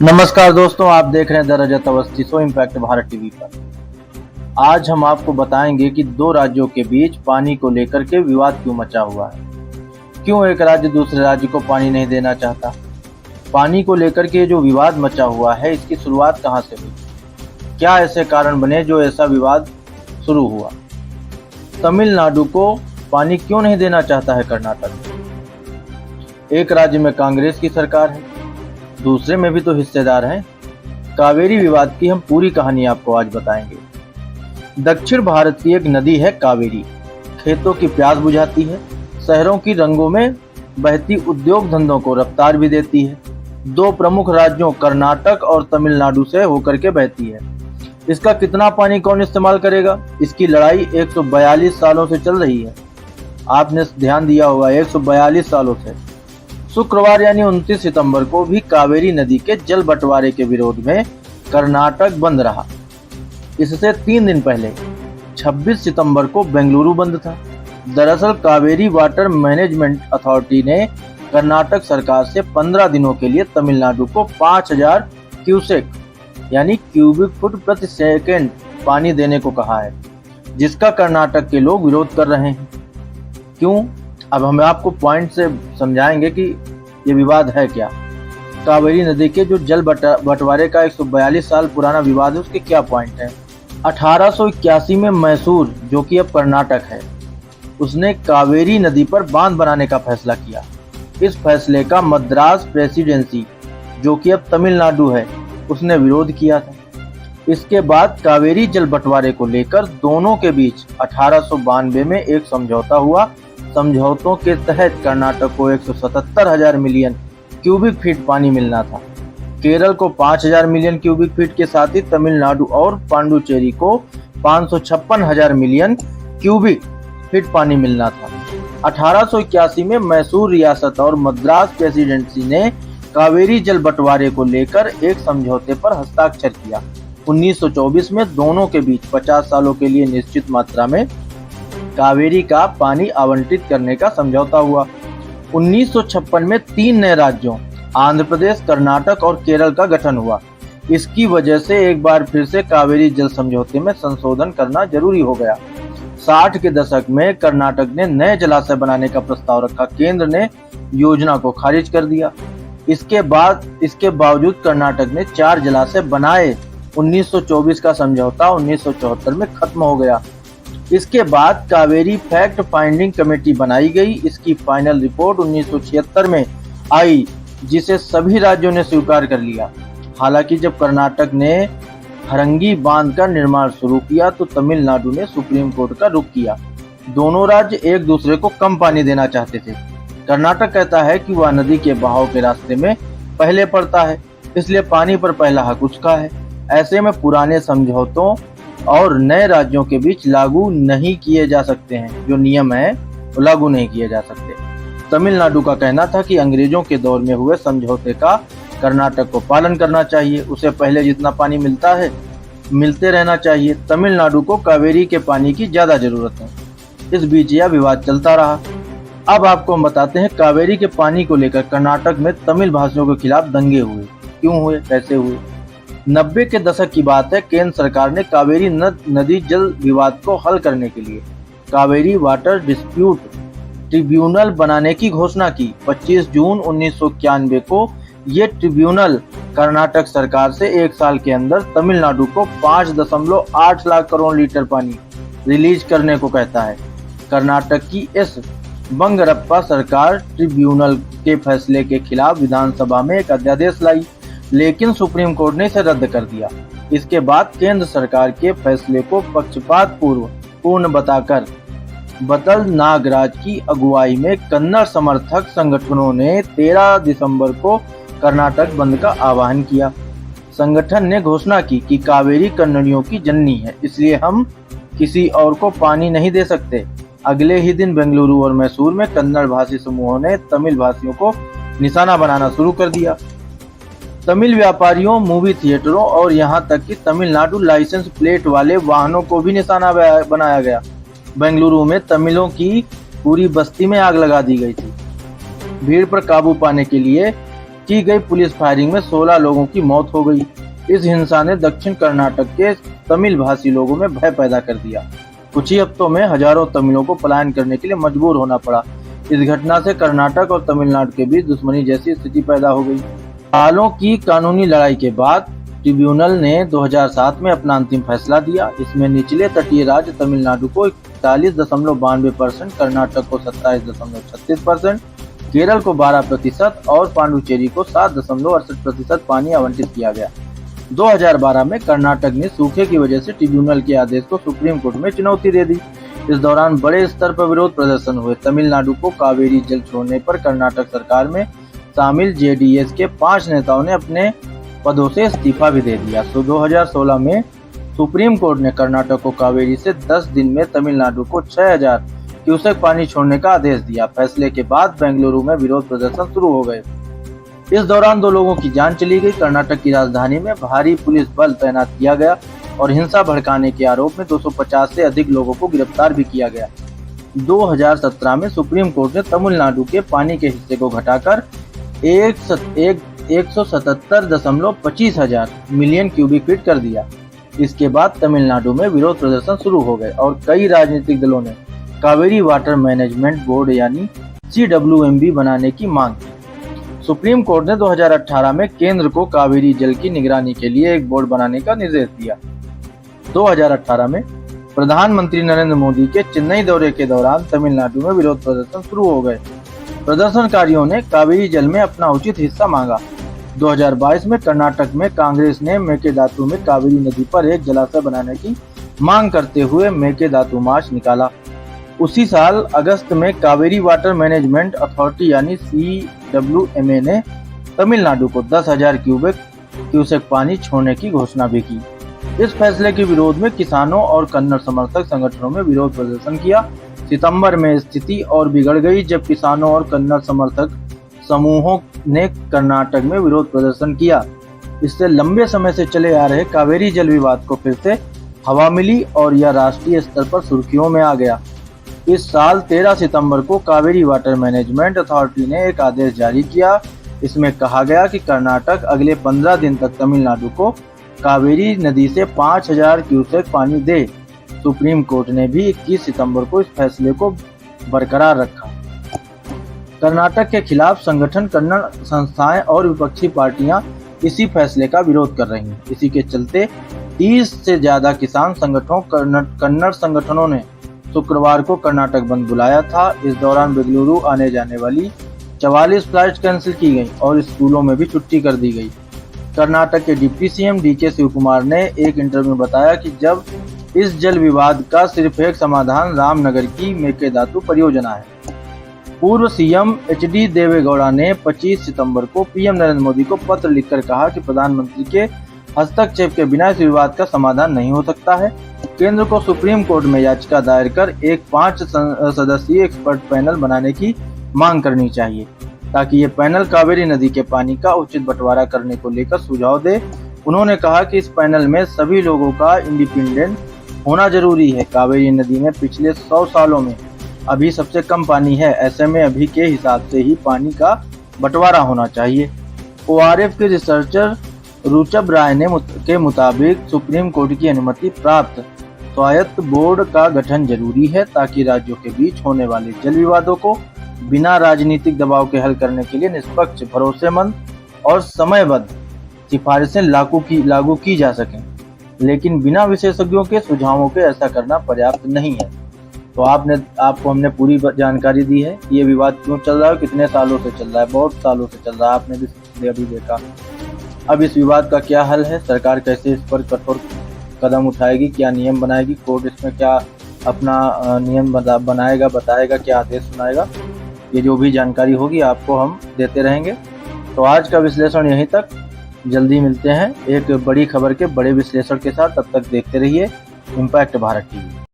नमस्कार दोस्तों, आप देख रहे हैं the Rajat Awasthi show impact Bharat TV पर। आज हम आपको बताएंगे कि दो राज्यों के बीच पानी को लेकर के विवाद क्यों मचा हुआ है। क्यों एक राज्य दूसरे राज्य को पानी नहीं देना चाहता। पानी को लेकर के जो विवाद मचा हुआ है, इसकी शुरुआत कहां से हुई, क्या ऐसे कारण बने जो ऐसा विवाद शुरू हुआ। तमिलनाडु को पानी क्यों नहीं देना चाहता है कर्नाटक। एक राज्य में कांग्रेस की सरकार है, दूसरे में भी तो हिस्सेदार हैं। कावेरी विवाद की हम पूरी कहानी आपको आज बताएंगे। दक्षिण भारत की एक नदी है कावेरी, खेतों की प्यास बुझाती है, शहरों की रंगों में बहती उद्योग धंधों को रफ्तार भी देती है। दो प्रमुख राज्यों कर्नाटक और तमिलनाडु से होकर के बहती है। इसका कितना पानी कौन इस्तेमाल करेगा, इसकी लड़ाई 142 सालों से चल रही है। आपने ध्यान दिया होगा, 142 सालों से। शुक्रवार यानी 29 सितंबर को भी कावेरी नदी के जल बंटवारे के विरोध में कर्नाटक बंद रहा। इससे 3 दिन पहले 26 सितंबर को बेंगलुरु बंद था। दरअसल कावेरी वाटर मैनेजमेंट अथॉरिटी ने कर्नाटक सरकार से 15 दिनों के लिए तमिलनाडु को 5000 क्यूसेक यानी क्यूबिक फुट प्रति सेकेंड पानी देने को कहा है, जिसका कर्नाटक के लोग विरोध कर रहे हैं। क्यों, अब हम आपको पॉइंट से समझाएंगे कि ये विवाद है क्या। कावेरी नदी के जो जल बंटवारे का 142 साल पुराना विवाद है, उसके क्या पॉइंट हैं। 1881 में मैसूर, जो कि अब कर्नाटक है, उसने कावेरी नदी पर बांध बनाने का फैसला किया। इस फैसले का मद्रास प्रेसिडेंसी, जो कि अब तमिलनाडु है, उसने विरोध किया था। इसके बाद कावेरी जल बंटवारे को लेकर दोनों के बीच 1892 में एक समझौता हुआ। समझौतों के तहत कर्नाटक को 177,000 मिलियन क्यूबिक फीट पानी मिलना था। केरल को 5,000 मिलियन क्यूबिक फीट के साथ ही तमिलनाडु और पांडुचेरी को 556,000 मिलियन क्यूबिक फीट पानी मिलना था। 1881 में मैसूर रियासत और मद्रास प्रेसिडेंसी ने कावेरी जल बंटवारे को लेकर एक समझौते पर हस्ताक्षर किया। 1924 में दोनों के बीच 50 सालों के लिए निश्चित मात्रा में कावेरी का पानी आवंटित करने का समझौता हुआ। 1956 में 3 नए राज्यों आंध्र प्रदेश, कर्नाटक और केरल का गठन हुआ। इसकी वजह से एक बार फिर से कावेरी जल समझौते में संशोधन करना जरूरी हो गया। 60 के दशक में कर्नाटक ने नए जलाशय बनाने का प्रस्ताव रखा। केंद्र ने योजना को खारिज कर दिया। इसके बावजूद कर्नाटक ने 4 जलाशय बनाए। 1924 का समझौता 1974 में खत्म हो गया। इसके बाद कावेरी फैक्ट फाइंडिंग कमेटी बनाई गई। इसकी फाइनल रिपोर्ट 1976 में आई, जिसे सभी राज्यों ने स्वीकार कर लिया। हालांकि जब कर्नाटक ने हरंगी बांध का निर्माण शुरू किया तो तमिलनाडु ने सुप्रीम कोर्ट का रुख किया। दोनों राज्य एक दूसरे को कम पानी देना चाहते थे। कर्नाटक कहता है कि वह नदी के बहाव के रास्ते में पहले पड़ता है, इसलिए पानी पर पहला हक उसका है। ऐसे में पुराने समझौतों और नए राज्यों के बीच लागू नहीं किए जा सकते हैं। जो नियम है वो लागू नहीं किए जा सकते। तमिलनाडु का कहना था कि अंग्रेजों के दौर में हुए समझौते का कर्नाटक को पालन करना चाहिए। उसे पहले जितना पानी मिलता है मिलते रहना चाहिए। तमिलनाडु को कावेरी के पानी की ज्यादा जरूरत है। इस बीच यह विवाद चलता रहा। अब आपको हम बताते हैं कावेरी के पानी को लेकर कर्नाटक में तमिल भाषियों के खिलाफ दंगे हुए। क्यों हुए, कैसे हुए। 90 के दशक की बात है। केंद्र सरकार ने कावेरी नदी जल विवाद को हल करने के लिए कावेरी वाटर डिस्प्यूट ट्रिब्यूनल बनाने की घोषणा की। 25 जून 1991 को ये ट्रिब्यूनल कर्नाटक सरकार से 1 साल के अंदर तमिलनाडु को 5.8 लाख करोड़ लीटर पानी रिलीज करने को कहता है। कर्नाटक की एस बंगरप्पा सरकार ट्रिब्यूनल के फैसले के खिलाफ विधानसभा में एक अध्यादेश लाई, लेकिन सुप्रीम कोर्ट ने इसे रद्द कर दिया। इसके बाद केंद्र सरकार के फैसले को पक्षपात पूर्ण बताकर बतल नागराज की अगुवाई में कन्नड़ समर्थक संगठनों ने 13 दिसंबर को कर्नाटक बंद का आह्वान किया। संगठन ने घोषणा की कि कावेरी कन्नड़ियों की जननी है, इसलिए हम किसी और को पानी नहीं दे सकते। अगले ही दिन बेंगलुरु और मैसूर में कन्नड़ भाषी समूहों ने तमिल भाषियों को निशाना बनाना शुरू कर दिया। तमिल व्यापारियों, मूवी थिएटरों और यहां तक कि तमिलनाडु लाइसेंस प्लेट वाले वाहनों को भी निशाना बनाया गया। बेंगलुरु में तमिलों की पूरी बस्ती में आग लगा दी गई थी। भीड़ पर काबू पाने के लिए की गई पुलिस फायरिंग में 16 लोगों की मौत हो गई। इस हिंसा ने दक्षिण कर्नाटक के तमिल भाषी लोगों में भय पैदा कर दिया। कुछ ही हफ्तों में हजारों तमिलों को पलायन करने के लिए मजबूर होना पड़ा। इस घटना से कर्नाटक और तमिलनाडु के बीच दुश्मनी जैसी स्थिति पैदा हो गई। सालों की कानूनी लड़ाई के बाद ट्रिब्यूनल ने 2007 में अपना अंतिम फैसला दिया। इसमें निचले तटीय राज्य तमिलनाडु को 41.92%, कर्नाटक को 27.36%, केरल को 12% और पांडुचेरी को 7.68% पानी आवंटित किया गया। 2012 में कर्नाटक ने सूखे की वजह से ट्रिब्यूनल के आदेश को सुप्रीम कोर्ट में चुनौती दे दी। इस दौरान बड़े स्तर पर विरोध प्रदर्शन हुए। तमिलनाडु को कावेरी जल छोड़ने पर कर्नाटक सरकार में शामिल जेडीएस के 5 नेताओं ने अपने पदों से इस्तीफा भी दे दिया। 2016 में सुप्रीम कोर्ट ने कर्नाटक को कावेरी से 10 दिन में तमिलनाडु को 6000 क्यूसेक पानी छोड़ने का आदेश दिया। फैसले के बाद बेंगलुरु में विरोध प्रदर्शन शुरू हो गए। इस दौरान 2 लोगों की जान चली गई। कर्नाटक की राजधानी में भारी पुलिस बल तैनात किया गया और हिंसा भड़काने के आरोप में 250 से अधिक लोगों को गिरफ्तार भी किया गया। 2017 में सुप्रीम कोर्ट ने तमिलनाडु के पानी के हिस्से को घटाकर 177.25 मिलियन क्यूबिक फीट कर दिया। इसके बाद तमिलनाडु में विरोध प्रदर्शन शुरू हो गए और कई राजनीतिक दलों ने कावेरी वाटर मैनेजमेंट बोर्ड यानी CWMB बनाने की मांग की। सुप्रीम कोर्ट ने 2018 में केंद्र को कावेरी जल की निगरानी के लिए एक बोर्ड बनाने का निर्देश दिया। 2018 में प्रधानमंत्री नरेंद्र मोदी के चेन्नई दौरे के दौरान तमिलनाडु में विरोध प्रदर्शन शुरू हो गए। प्रदर्शनकारियों ने कावेरी जल में अपना उचित हिस्सा मांगा। 2022 में कर्नाटक में कांग्रेस ने मेकेदातु में कावेरी नदी पर एक जलाशय बनाने की मांग करते हुए मेकेदातु मार्च निकाला। उसी साल अगस्त में कावेरी वाटर मैनेजमेंट अथॉरिटी यानी CWMA ने तमिलनाडु को 10,000 क्यूसेक पानी छोड़ने की घोषणा भी की। इस फैसले के विरोध में किसानों और कन्नड़ समर्थक संगठनों में विरोध प्रदर्शन किया। सितंबर में स्थिति और बिगड़ गई जब किसानों और कन्नड़ समर्थक समूहों ने कर्नाटक में विरोध प्रदर्शन किया। इससे लंबे समय से चले आ रहे कावेरी जल विवाद को फिर से हवा मिली और यह राष्ट्रीय स्तर पर सुर्खियों में आ गया। इस साल 13 सितंबर को कावेरी वाटर मैनेजमेंट अथॉरिटी ने एक आदेश जारी किया। इसमें कहा गया कि कर्नाटक अगले 15 दिन तक तमिलनाडु को कावेरी नदी से 5000 क्यूसेक पानी दे। सुप्रीम कोर्ट ने भी 21 सितंबर को इस फैसले को बरकरार रखा। कर्नाटक के खिलाफ संगठन, कन्नड़ संस्थाएं और विपक्षी पार्टियां इसी फैसले का विरोध कर रही हैं। इसी के चलते 30 से ज्यादा किसान संगठनों, कन्नड़ संगठनों ने शुक्रवार को कर्नाटक बंद बुलाया था। इस दौरान बेंगलुरु आने जाने वाली 44 फ्लाइट कैंसिल की गई और स्कूलों में भी छुट्टी कर दी गई। कर्नाटक के डिप्टी सीएम DK शिवकुमार ने एक इंटरव्यू में बताया कि जब इस जल विवाद का सिर्फ एक समाधान रामनगर की मेकेदातु परियोजना है। पूर्व सीएम HD देवेगौड़ा ने 25 सितंबर को पीएम नरेंद्र मोदी को पत्र लिखकर कहा कि प्रधानमंत्री के हस्तक्षेप के बिना इस विवाद का समाधान नहीं हो सकता है। केंद्र को सुप्रीम कोर्ट में याचिका दायर कर एक 5 सदस्यीय एक्सपर्ट पैनल बनाने की मांग करनी चाहिए ताकि ये पैनल कावेरी नदी के पानी का उचित बंटवारा करने को लेकर सुझाव दे। उन्होंने कहा कि इस पैनल में सभी लोगों का इंडिपेंडेंट होना जरूरी है। कावेरी नदी में पिछले 100 सालों में अभी सबसे कम पानी है। ऐसे में अभी के हिसाब से ही पानी का बंटवारा होना चाहिए। ORF के रिसर्चर रुचब राय के मुताबिक सुप्रीम कोर्ट की अनुमति प्राप्त स्वायत्त बोर्ड का गठन जरूरी है ताकि राज्यों के बीच होने वाले जल विवादों को बिना राजनीतिक दबाव के हल करने के लिए निष्पक्ष, भरोसेमंद और समयबद्ध सिफारिशें लागू की जा सकें। लेकिन बिना विशेषज्ञों के सुझावों के ऐसा करना पर्याप्त नहीं है। तो आपको हमने पूरी जानकारी दी है। ये विवाद क्यों चल रहा है, कितने सालों से चल रहा है, बहुत सालों से चल रहा है, आपने भी अभी देखा। अब इस विवाद का क्या हल है, सरकार कैसे इस पर कठोर कदम उठाएगी, क्या नियम बनाएगी, कोर्ट इसमें क्या अपना नियम बनाएगा, बताएगा, क्या आदेश सुनाएगा, ये जो भी जानकारी होगी आपको हम देते रहेंगे। तो आज का विश्लेषण यहीं तक। जल्दी मिलते हैं एक बड़ी खबर के बड़े विश्लेषण के साथ। तब तक देखते रहिए इम्पैक्ट भारत TV।